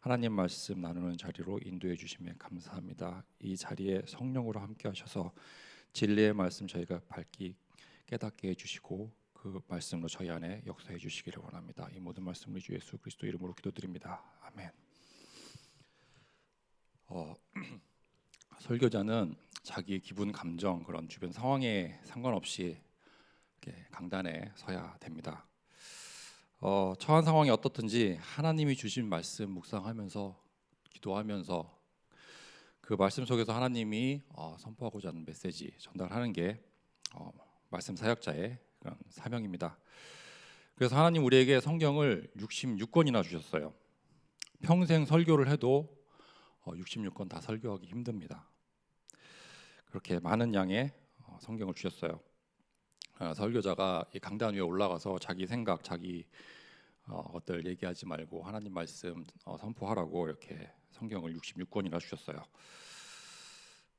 하나님 말씀 나누는 자리로 인도해 주심에 감사합니다. 이 자리에 성령으로 함께 하셔서 진리의 말씀 저희가 밝히 깨닫게 해주시고 그 말씀으로 저희 안에 역사해 주시기를 원합니다. 이 모든 말씀을 주 예수 그리스도 이름으로 기도드립니다. 아멘. 설교자는 자기 기분, 감정, 그런 주변 상황에 상관없이 이렇게 강단에 서야 됩니다. 처한 상황이 어떻든지 하나님이 주신 말씀 묵상하면서 기도하면서 그 말씀 속에서 하나님이 선포하고자 하는 메시지 전달하는 게 말씀 사역자의 그런 사명입니다. 그래서 하나님 우리에게 성경을 66권이나 주셨어요. 평생 설교를 해도 66권 다 설교하기 힘듭니다. 그렇게 많은 양의 성경을 주셨어요. 설교자가 이 강단 위에 올라가서 자기 생각, 자기 것들 얘기하지 말고 하나님 말씀 선포하라고 이렇게 성경을 66권이나 주셨어요.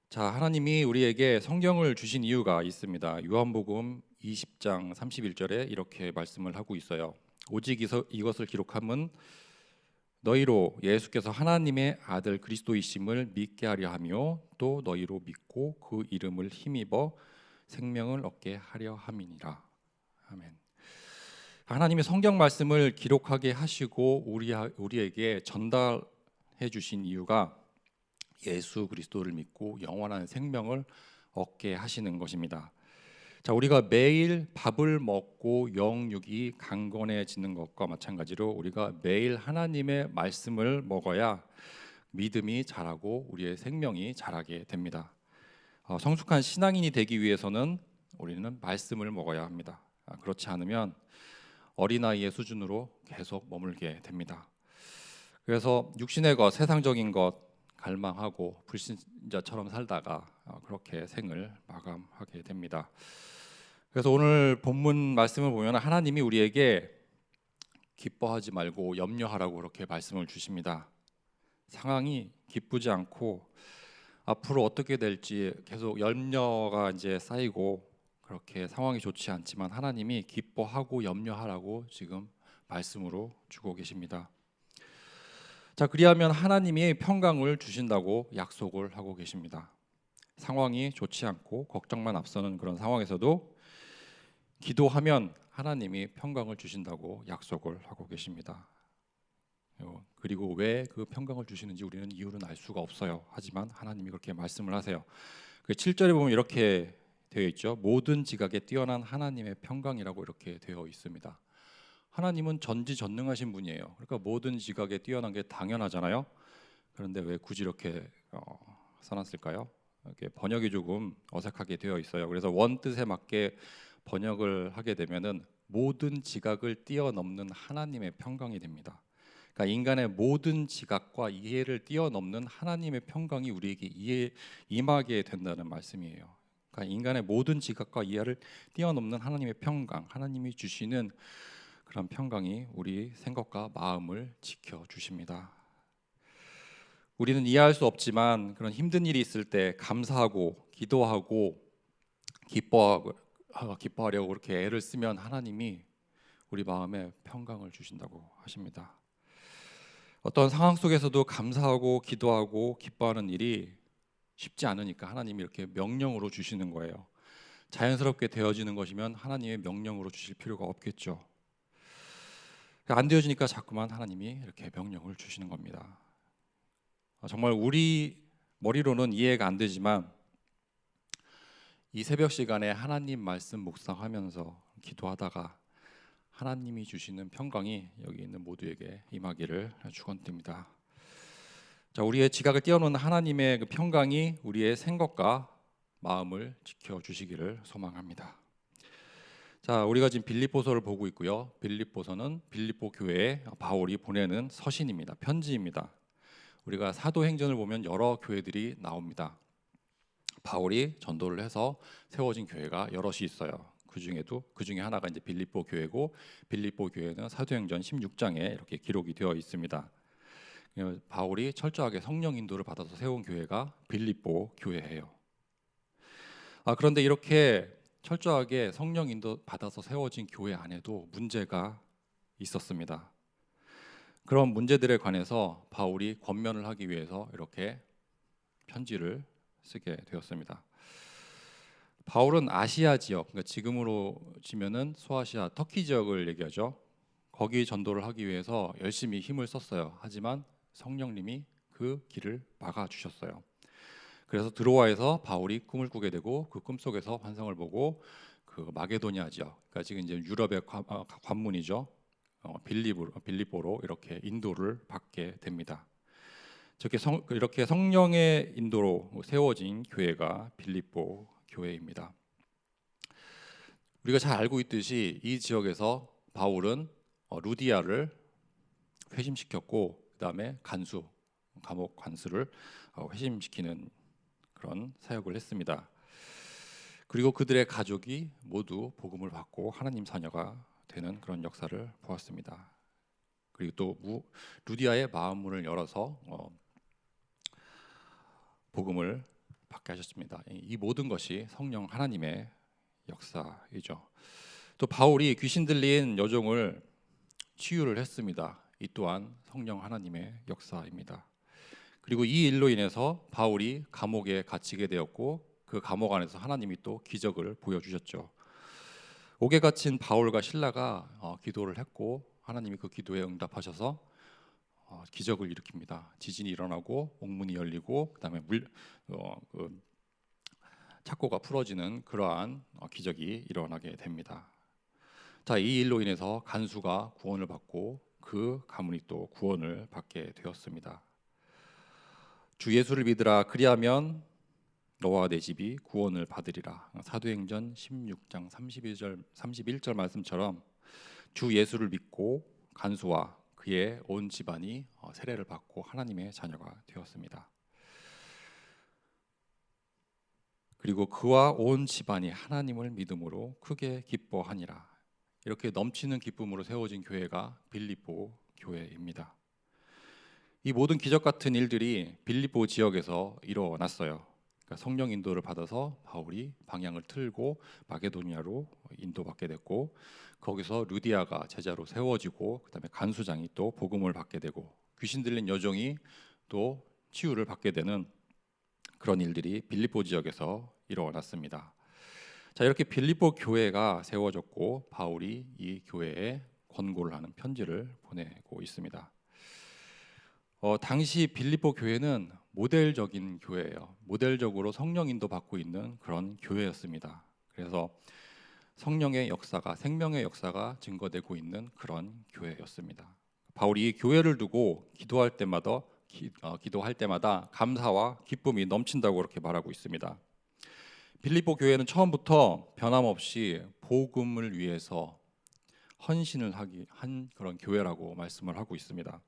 자, 하나님이 우리에게 성경을 주신 이유가 있습니다. 요한복음 20장 31절에 이렇게 말씀을 하고 있어요. 오직 이것을 기록함은 너희로 예수께서 하나님의 아들 그리스도이심을 믿게 하려 하며 또 너희로 믿고 그 이름을 힘입어 생명을 얻게 하려 함이니라. 아멘. 하나님이 성경 말씀을 기록하게 하시고 우리에게 전달해 주신 이유가 예수 그리스도를 믿고 영원한 생명을 얻게 하시는 것입니다. 자, 우리가 매일 밥을 먹고 영육이 강건해지는 것과 마찬가지로 우리가 매일 하나님의 말씀을 먹어야 믿음이 자라고 우리의 생명이 자라게 됩니다. 성숙한 신앙인이 되기 위해서는 우리는 말씀을 먹어야 합니다. 그렇지 않으면 어린아이의 수준으로 계속 머물게 됩니다. 그래서 육신의 것, 세상적인 것 갈망하고 불신자처럼 살다가 그렇게 생을 마감하게 됩니다. 그래서 오늘 본문 말씀을 보면 하나님이 우리에게 기뻐하지 말고 염려하라고 그렇게 말씀을 주십니다. 상황이 기쁘지 않고 앞으로 어떻게 될지 계속 염려가 이제 쌓이고 그렇게 상황이 좋지 않지만 하나님이 기뻐하고 염려하라고 지금 말씀으로 주고 계십니다. 자, 그리하면 하나님이 평강을 주신다고 약속을 하고 계십니다. 상황이 좋지 않고 걱정만 앞서는 그런 상황에서도 기도하면 하나님이 평강을 주신다고 약속을 하고 계십니다. 그리고 왜 그 평강을 주시는지 우리는 이유는 알 수가 없어요. 하지만 하나님이 그렇게 말씀을 하세요. 그 7절에 보면 이렇게 되어 있죠. 모든 지각에 뛰어난 하나님의 평강이라고 이렇게 되어 있습니다. 하나님은 전지전능하신 분이에요. 그러니까 모든 지각에 뛰어난 게 당연하잖아요. 그런데 왜 굳이 이렇게 써놨을까요? 이렇게 번역이 조금 어색하게 되어 있어요. 그래서 원 뜻에 맞게 번역을 하게 되면은 모든 지각을 뛰어넘는 하나님의 평강이 됩니다. 그러니까 인간의 모든 지각과 이해를 뛰어넘는 하나님의 평강이 우리에게 임하게 된다는 말씀이에요. 그러니까 인간의 모든 지각과 이해를 뛰어넘는 하나님의 평강, 하나님이 주시는 그런 평강이 우리 생각과 마음을 지켜 주십니다. 우리는 이해할 수 없지만 그런 힘든 일이 있을 때 감사하고 기도하고 기뻐하려고 그렇게 애를 쓰면 하나님이 우리 마음에 평강을 주신다고 하십니다. 어떤 상황 속에서도 감사하고 기도하고 기뻐하는 일이 쉽지 않으니까 하나님이 이렇게 명령으로 주시는 거예요. 자연스럽게 되어지는 것이면 하나님의 명령으로 주실 필요가 없겠죠. 안 되어지니까 자꾸만 하나님이 이렇게 명령을 주시는 겁니다. 정말 우리 머리로는 이해가 안 되지만 이 새벽 시간에 하나님 말씀 묵상하면서 기도하다가 하나님이 주시는 평강이 여기 있는 모두에게 임하기를 축원드립니다. 자, 우리의 지각을 뛰어넘는 하나님의 그 평강이 우리의 생각과 마음을 지켜 주시기를 소망합니다. 자, 우리가 지금 빌립보서를 보고 있고요. 빌립보서는 빌립보 교회에 바울이 보내는 서신입니다. 편지입니다. 우리가 사도행전을 보면 여러 교회들이 나옵니다. 바울이 전도를 해서 세워진 교회가 여럿이 있어요. 그 중에 하나가 이제 빌립보 교회고, 빌립보 교회는 사도행전 16장에 이렇게 기록이 되어 있습니다. 바울이 철저하게 성령 인도를 받아서 세운 교회가 빌립보 교회예요. 그런데 이렇게 철저하게 성령 인도 받아서 세워진 교회 안에도 문제가 있었습니다. 그런 문제들에 관해서 바울이 권면을 하기 위해서 이렇게 편지를 쓰게 되었습니다. 바울은 아시아 지역, 그러니까 지금으로 치면은 소아시아, 터키 지역을 얘기하죠. 거기 전도를 하기 위해서 열심히 힘을 썼어요. 하지만 성령님이 그 길을 막아 주셨어요. 그래서 드로아에서 바울이 꿈을 꾸게 되고 그 꿈 속에서 환상을 보고 그 마게도니아 지역, 그러니까 지금 이제 유럽의 관문이죠. 빌립보로 이렇게 인도를 받게 됩니다. 이렇게 성령의 인도로 세워진 교회가 빌립보 교회입니다. 우리가 잘 알고 있듯이 이 지역에서 바울은 루디아를 회심시켰고, 그다음에 감옥 관수를 회심시키는 그런 사역을 했습니다. 그리고 그들의 가족이 모두 복음을 받고 하나님 자녀가 되는 그런 역사를 보았습니다. 그리고 또 루디아의 마음문을 열어서 복음을 받게 하셨습니다. 이 모든 것이 성령 하나님의 역사이죠. 또 바울이 귀신 들린 여종을 치유를 했습니다. 이 또한 성령 하나님의 역사입니다. 그리고 이 일로 인해서 바울이 감옥에 갇히게 되었고 그 감옥 안에서 하나님이 또 기적을 보여주셨죠. 옥에 갇힌 바울과 실라가 기도를 했고 하나님이 그 기도에 응답하셔서 기적을 일으킵니다. 지진이 일어나고 옥문이 열리고 그다음에 착고가 풀어지는 그러한 기적이 일어나게 됩니다. 자, 이 일로 인해서 간수가 구원을 받고 그 가문이 또 구원을 받게 되었습니다. 주 예수를 믿으라, 그리하면 너와 내 집이 구원을 받으리라. 사도행전 16장 31절 말씀처럼 주 예수를 믿고 간수와 그의 온 집안이 세례를 받고 하나님의 자녀가 되었습니다. 그리고 그와 온 집안이 하나님을 믿음으로 크게 기뻐하니라. 이렇게 넘치는 기쁨으로 세워진 교회가 빌립보 교회입니다. 이 모든 기적 같은 일들이 빌립보 지역에서 일어났어요. 그러니까 성령 인도를 받아서 바울이 방향을 틀고 마게도니아로 인도받게 됐고, 거기서 루디아가 제자로 세워지고, 그다음에 간수장이 또 복음을 받게 되고, 귀신 들린 여종이 또 치유를 받게 되는 그런 일들이 빌립보 지역에서 일어났습니다. 자, 이렇게 빌립보 교회가 세워졌고 바울이 이 교회에 권고를 하는 편지를 보내고 있습니다. 당시 빌립보 교회는 모델적인 교회예요. 모델적으로 성령 인도 받고 있는 그런 교회였습니다. 그래서 성령의 역사가, 생명의 역사가 증거되고 있는 그런 교회였습니다. 바울이 이 교회를 두고 기도할 때마다 감사와 기쁨이 넘친다고 그렇게 말하고 있습니다. 빌립보 교회는 처음부터 변함없이 복음을 위해서 헌신을 한 그런 교회라고 말씀을 하고 있습니다.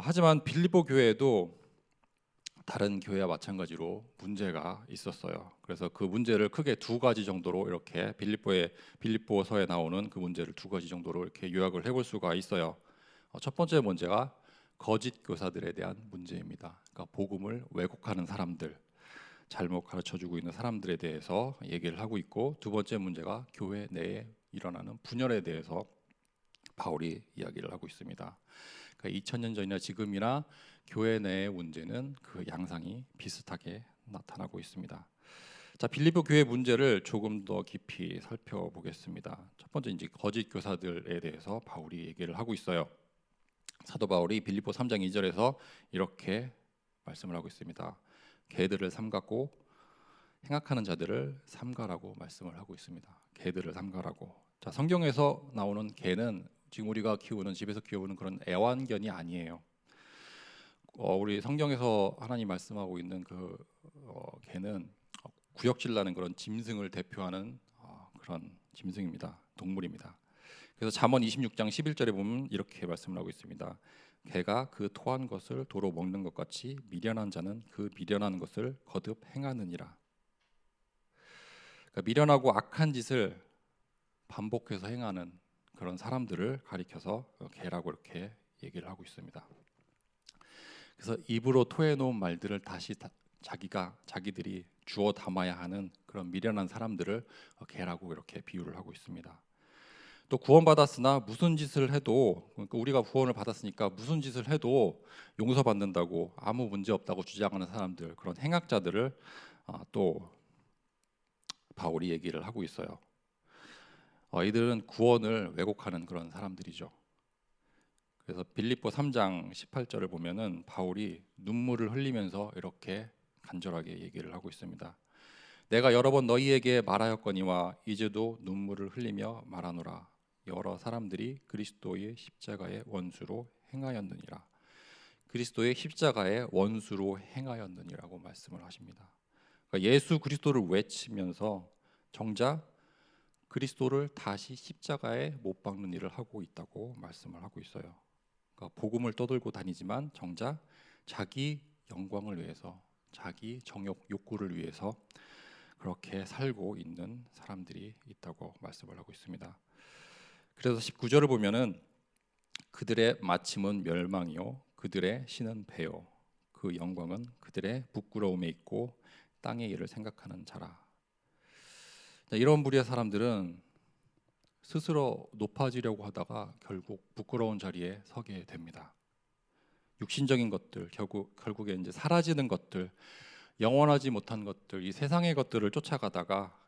하지만 빌립보 교회에도 다른 교회와 마찬가지로 문제가 있었어요. 그래서 그 문제를 크게 두 가지 정도로 이렇게 빌립보서에 나오는 그 문제를 두 가지 정도로 이렇게 요약을 해볼 수가 있어요. 첫 번째 문제가 거짓 교사들에 대한 문제입니다. 그러니까 복음을 왜곡하는 사람들, 잘못 가르쳐주고 있는 사람들에 대해서 얘기를 하고 있고, 두 번째 문제가 교회 내에 일어나는 분열에 대해서 바울이 이야기를 하고 있습니다. 그러니까 2000년 전이나 지금이나 교회 내의 문제는 그 양상이 비슷하게 나타나고 있습니다. 자, 빌립보 교회 문제를 조금 더 깊이 살펴보겠습니다. 첫 번째 이제 거짓 교사들에 대해서 바울이 얘기를 하고 있어요. 사도 바울이 빌립보 3장 2절에서 이렇게 말씀을 하고 있습니다. 개들을 삼갔고 행악하는 자들을 삼가라고 말씀을 하고 있습니다. 개들을 삼가라고. 자, 성경에서 나오는 개는 지금 우리가 키우는, 집에서 키우는 그런 애완견이 아니에요. 우리 성경에서 하나님 말씀하고 있는 그 개는 구역질 나는 그런 짐승을 대표하는 그런 짐승입니다. 동물입니다. 그래서 잠언 26장 11절에 보면 이렇게 말씀을 하고 있습니다. 개가 그 토한 것을 도로 먹는 것 같이 미련한 자는 그 미련한 것을 거듭 행하느니라. 그러니까 미련하고 악한 짓을 반복해서 행하는 그런 사람들을 가리켜서 개라고 이렇게 얘기를 하고 있습니다. 그래서 입으로 토해놓은 말들을 다시 자기들이 주워 담아야 하는 그런 미련한 사람들을 개라고 이렇게 비유를 하고 있습니다. 또 구원받았으나 무슨 짓을 해도, 그러니까 우리가 구원을 받았으니까 무슨 짓을 해도 용서받는다고, 아무 문제 없다고 주장하는 사람들, 그런 행악자들을 또 바울이 얘기를 하고 있어요. 이들은 구원을 왜곡하는 그런 사람들이죠. 그래서 빌립보 3장 18절을 보면은 바울이 눈물을 흘리면서 이렇게 간절하게 얘기를 하고 있습니다. 내가 여러 번 너희에게 말하였거니와 이제도 눈물을 흘리며 말하노라. 여러 사람들이 그리스도의 십자가의 원수로 행하였느니라. 그리스도의 십자가의 원수로 행하였느니라고 말씀을 하십니다. 그러니까 예수 그리스도를 외치면서 정작 그리스도를 다시 십자가에 못 박는 일을 하고 있다고 말씀을 하고 있어요. 그러니까 복음을 떠들고 다니지만 정작 자기 영광을 위해서, 자기 정욕 욕구를 위해서 그렇게 살고 있는 사람들이 있다고 말씀을 하고 있습니다. 그래서 19절을 보면은 그들의 마침은 멸망이요 그들의 신은 배요 그 영광은 그들의 부끄러움에 있고 땅의 일을 생각하는 자라. 이런 무리의 사람들은 스스로 높아지려고 하다가 결국 부끄러운 자리에 서게 됩니다. 육신적인 것들, 결국에 이제 사라지는 것들, 영원하지 못한 것들, 이 세상의 것들을 쫓아가다가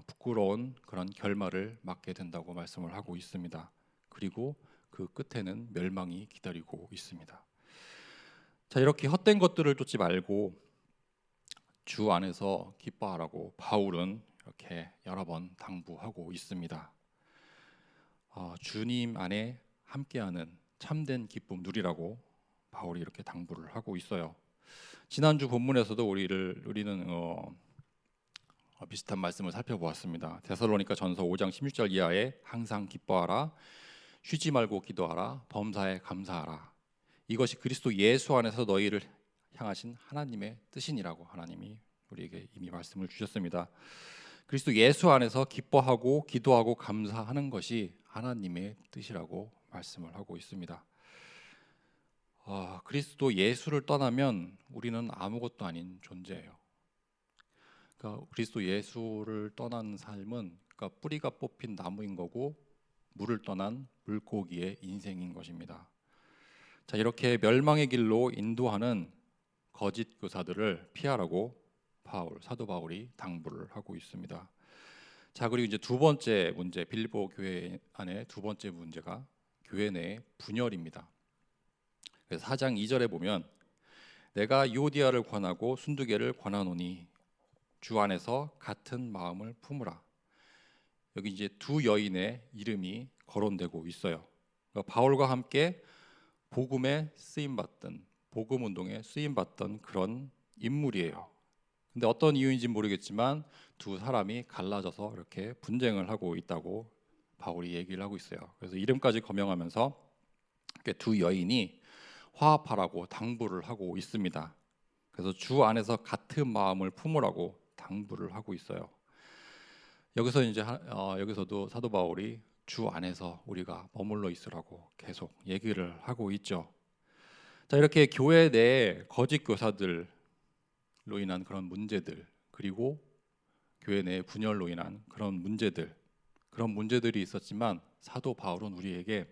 부끄러운 그런 결말을 맞게 된다고 말씀을 하고 있습니다. 그리고 그 끝에는 멸망이 기다리고 있습니다. 자, 이렇게 헛된 것들을 쫓지 말고 주 안에서 기뻐하라고 바울은 이렇게 여러 번 당부하고 있습니다. 주님 안에 함께하는 참된 기쁨 누리라고 바울이 이렇게 당부를 하고 있어요. 지난주 본문에서도 우리는 비슷한 말씀을 살펴보았습니다. 데살로니가 전서 5장 16절 이하에 항상 기뻐하라, 쉬지 말고 기도하라, 범사에 감사하라. 이것이 그리스도 예수 안에서 너희를 향하신 하나님의 뜻이니라고 하나님이 우리에게 이미 말씀을 주셨습니다. 그리스도 예수 안에서 기뻐하고 기도하고 감사하는 것이 하나님의 뜻이라고 말씀을 하고 있습니다. 그리스도 예수를 떠나면 우리는 아무것도 아닌 존재예요. 그러니까 그리스도 예수를 떠난 삶은 그러니까 뿌리가 뽑힌 나무인 거고 물을 떠난 물고기의 인생인 것입니다. 자, 이렇게 멸망의 길로 인도하는 거짓 교사들을 피하라고 사도 바울이 당부를 하고 있습니다. 자, 그리고 이제 두 번째 문제, 빌립보 교회 안에 두 번째 문제가 교회 내 분열입니다. 그래서 4장 2절에 보면 내가 유오디아를 권하고 순두개를 권하노니 주 안에서 같은 마음을 품으라. 여기 이제 두 여인의 이름이 거론되고 있어요. 그러니까 바울과 함께 복음에 쓰임받던, 복음 운동에 쓰임받던 그런 인물이에요. 근데 어떤 이유인지 모르겠지만 두 사람이 갈라져서 이렇게 분쟁을 하고 있다고 바울이 얘기를 하고 있어요. 그래서 이름까지 거명하면서 두 여인이 화합하라고 당부를 하고 있습니다. 그래서 주 안에서 같은 마음을 품으라고 당부를 하고 있어요. 여기서 이제 여기서도 사도 바울이 주 안에서 우리가 머물러 있으라고 계속 얘기를 하고 있죠. 자, 이렇게 교회 내 거짓 교사들로 인한 그런 문제들, 그리고 교회 내 분열로 인한 그런 문제들이 있었지만 사도 바울은 우리에게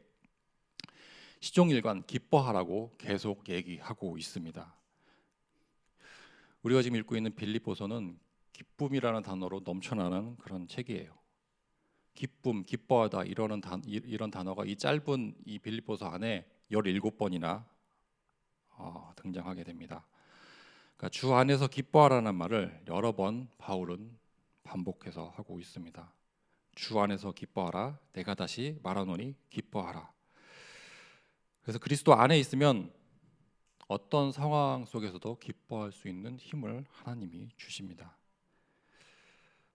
시종일관 기뻐하라고 계속 얘기하고 있습니다. 우리가 지금 읽고 있는 빌립보서는 기쁨이라는 단어로 넘쳐나는 그런 책이에요. 기쁨, 기뻐하다 이런 단어가 이 짧은 이 빌립보서 안에 17번이나 등장하게 됩니다. 그러니까 주 안에서 기뻐하라는 말을 여러 번 바울은 반복해서 하고 있습니다. 주 안에서 기뻐하라, 내가 다시 말하노니 기뻐하라. 그래서 그리스도 안에 있으면 어떤 상황 속에서도 기뻐할 수 있는 힘을 하나님이 주십니다.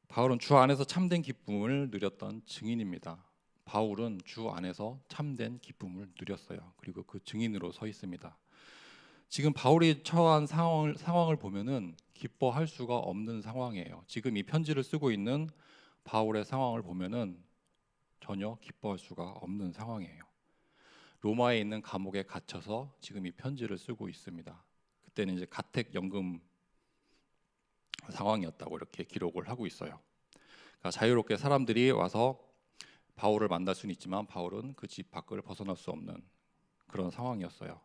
바울은 주 안에서 참된 기쁨을 누렸던 증인입니다. 바울은 주 안에서 참된 기쁨을 누렸어요. 그리고 그 증인으로 서 있습니다. 지금 바울이 처한 상황을 보면은 기뻐할 수가 없는 상황이에요. 지금 이 편지를 쓰고 있는 바울의 상황을 보면은 전혀 기뻐할 수가 없는 상황이에요. 로마에 있는 감옥에 갇혀서 지금 이 편지를 쓰고 있습니다. 그때는 이제 가택연금 상황이었다고 이렇게 기록을 하고 있어요. 그러니까 자유롭게 사람들이 와서 바울을 만날 수는 있지만 바울은 그 집 밖을 벗어날 수 없는 그런 상황이었어요.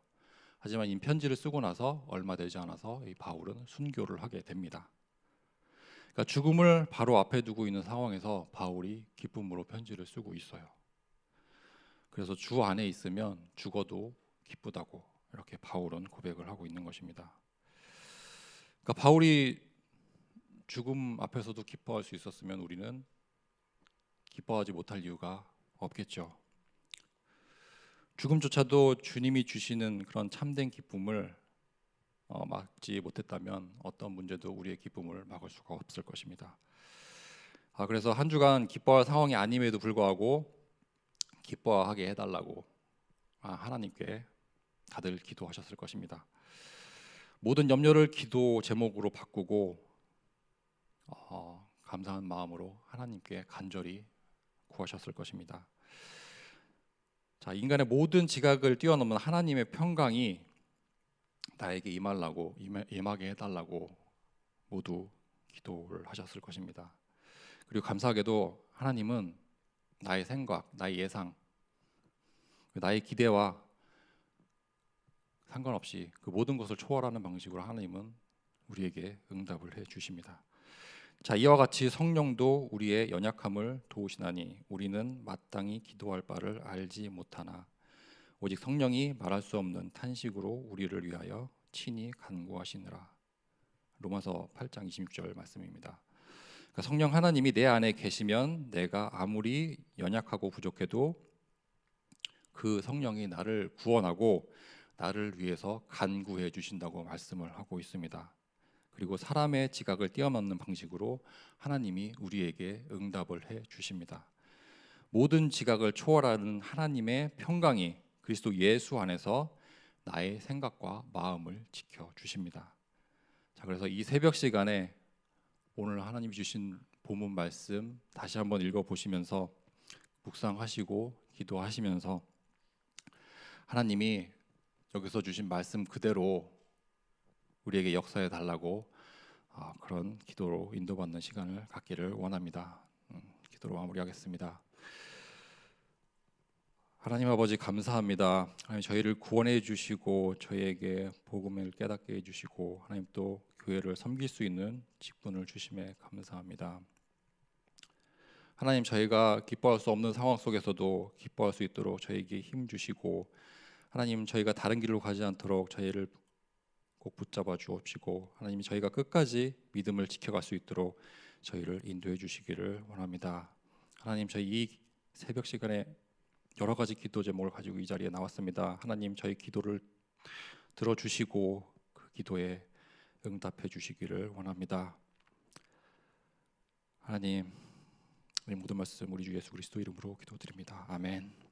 하지만 이 편지를 쓰고 나서 얼마 되지 않아서 이 바울은 순교를 하게 됩니다. 그러니까 죽음을 바로 앞에 두고 있는 상황에서 바울이 기쁨으로 편지를 쓰고 있어요. 그래서 주 안에 있으면 죽어도 기쁘다고 이렇게 바울은 고백을 하고 있는 것입니다. 그러니까 바울이 죽음 앞에서도 기뻐할 수 있었으면 우리는 기뻐하지 못할 이유가 없겠죠. 죽음조차도 주님이 주시는 그런 참된 기쁨을 막지 못했다면 어떤 문제도 우리의 기쁨을 막을 수가 없을 것입니다. 그래서 한 주간 기뻐할 상황이 아님에도 불구하고 기뻐하게 해달라고 하나님께 다들 기도하셨을 것입니다. 모든 염려를 기도 제목으로 바꾸고 감사한 마음으로 하나님께 간절히 구하셨을 것입니다. 자, 인간의 모든 지각을 뛰어넘는 하나님의 평강이 나에게 임하게 해달라고 모두 기도를 하셨을 것입니다. 그리고 감사하게도 하나님은 나의 생각, 나의 예상, 나의 기대와 상관없이 그 모든 것을 초월하는 방식으로 하나님은 우리에게 응답을 해 주십니다. 자, 이와 같이 성령도 우리의 연약함을 도우시나니 우리는 마땅히 기도할 바를 알지 못하나 오직 성령이 말할 수 없는 탄식으로 우리를 위하여 친히 간구하시느라. 로마서 8장 26절 말씀입니다. 그러니까 성령 하나님이 내 안에 계시면 내가 아무리 연약하고 부족해도 그 성령이 나를 구원하고 나를 위해서 간구해 주신다고 말씀을 하고 있습니다. 그리고 사람의 지각을 뛰어넘는 방식으로 하나님이 우리에게 응답을 해 주십니다. 모든 지각을 초월하는 하나님의 평강이 그리스도 예수 안에서 나의 생각과 마음을 지켜 주십니다. 자, 그래서 이 새벽 시간에 오늘 하나님이 주신 본문 말씀 다시 한번 읽어 보시면서 묵상하시고 기도하시면서 하나님이 여기서 주신 말씀 그대로 우리에게 역사해 달라고 그런 기도로 인도받는 시간을 갖기를 원합니다. 기도로 마무리하겠습니다. 하나님 아버지 감사합니다. 하나님 저희를 구원해 주시고 저희에게 복음을 깨닫게 해 주시고 하나님 또 교회를 섬길 수 있는 직분을 주심에 감사합니다. 하나님 저희가 기뻐할 수 없는 상황 속에서도 기뻐할 수 있도록 저희에게 힘 주시고 하나님 저희가 다른 길로 가지 않도록 저희를 꼭 붙잡아 주옵시고 하나님 저희가 끝까지 믿음을 지켜갈 수 있도록 저희를 인도해 주시기를 원합니다. 하나님 저희 이 새벽 시간에 여러 가지 기도 제목을 가지고 이 자리에 나왔습니다. 하나님 저희 기도를 들어주시고 그 기도에 응답해 주시기를 원합니다. 하나님 우리 모든 말씀 우리 주 예수 그리스도 이름으로 기도드립니다. 아멘.